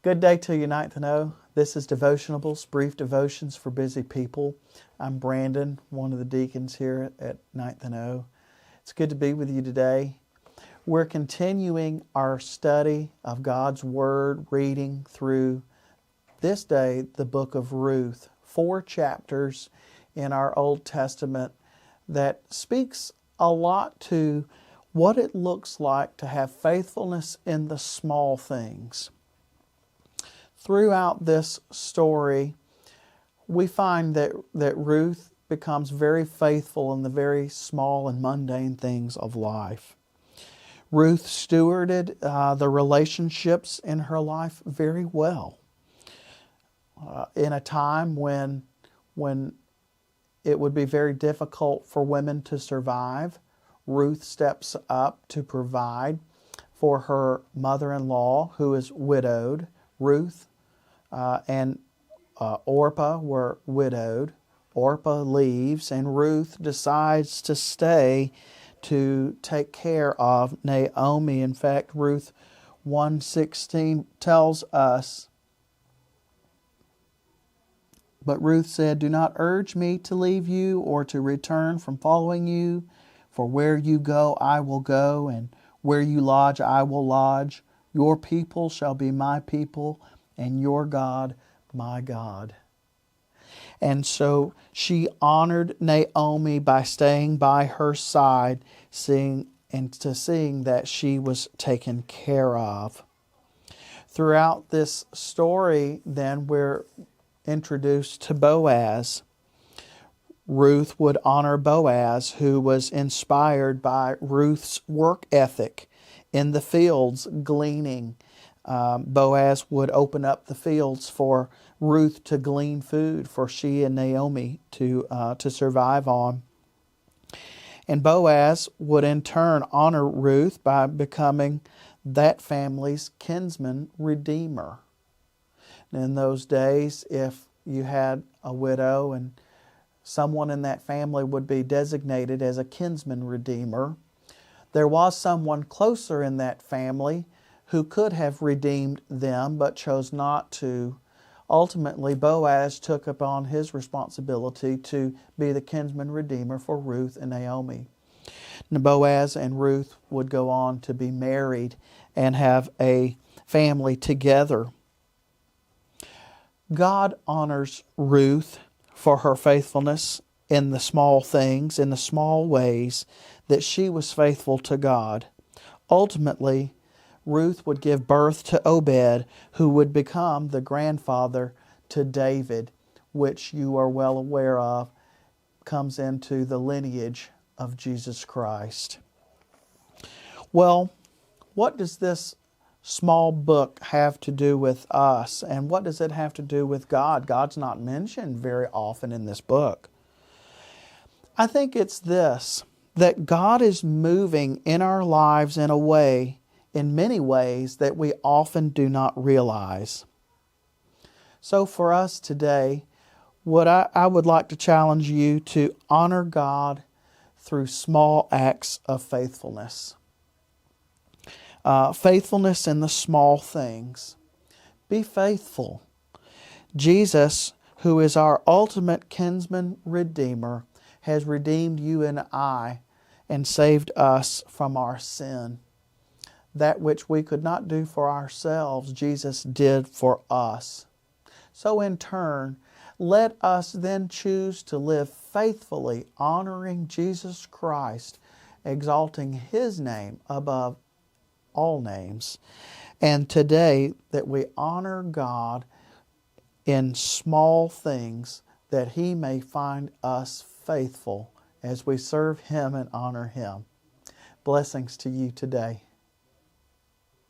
Good day to you, Ninth and O. This is Devotionables, brief devotions for busy people. I'm Brandon, one of the deacons here at Ninth and O. It's good to be with you today. We're continuing our study of God's Word, reading through this day the Book of Ruth, 4 chapters in our Old Testament that speaks a lot to what it looks like to have faithfulness in the small things. Throughout this story, we find that Ruth becomes very faithful in the very small and mundane things of life. Ruth stewarded the relationships in her life very well. In a time when it would be very difficult for women to survive, Ruth steps up to provide for her mother-in-law, who is widowed. Ruth and Orpah were widowed. Orpah leaves, and Ruth decides to stay to take care of Naomi. In fact, Ruth 1:16 tells us, "But Ruth said, 'Do not urge me to leave you or to return from following you, for where you go I will go, and where you lodge I will lodge. Your people shall be my people, and your God my God.'" And so she honored Naomi by staying by her side, seeing that she was taken care of. Throughout this story, then, we're introduced to Boaz. Ruth would honor Boaz, who was inspired by Ruth's work ethic in the fields, gleaning. Boaz would open up the fields for Ruth to glean food for she and Naomi to survive on. And Boaz would in turn honor Ruth by becoming that family's kinsman redeemer. In those days, if you had a widow and someone in that family would be designated as a kinsman redeemer, there was someone closer in that family who could have redeemed them but chose not to. Ultimately, Boaz took upon his responsibility to be the kinsman redeemer for Ruth and Naomi. Now, Boaz and Ruth would go on to be married and have a family together. God honors Ruth for her faithfulness in the small things, in the small ways that she was faithful to God. Ultimately, Ruth would give birth to Obed, who would become the grandfather to David, which you are well aware of, comes into the lineage of Jesus Christ. Well, what does this small book have to do with us, and what does it have to do with God? God's not mentioned very often in this book. I think it's this, that God is moving in our lives in many ways that we often do not realize. So for us today, I would like to challenge you to honor God through small acts of faithfulness. Faithfulness in the small things. Be faithful. Jesus, who is our ultimate kinsman redeemer, has redeemed you and I and saved us from our sin. That which we could not do for ourselves, Jesus did for us. So in turn, let us then choose to live faithfully, honoring Jesus Christ, exalting His name above all names. And today, that we honor God in small things, that He may find us faithful as we serve Him and honor Him. Blessings to you today.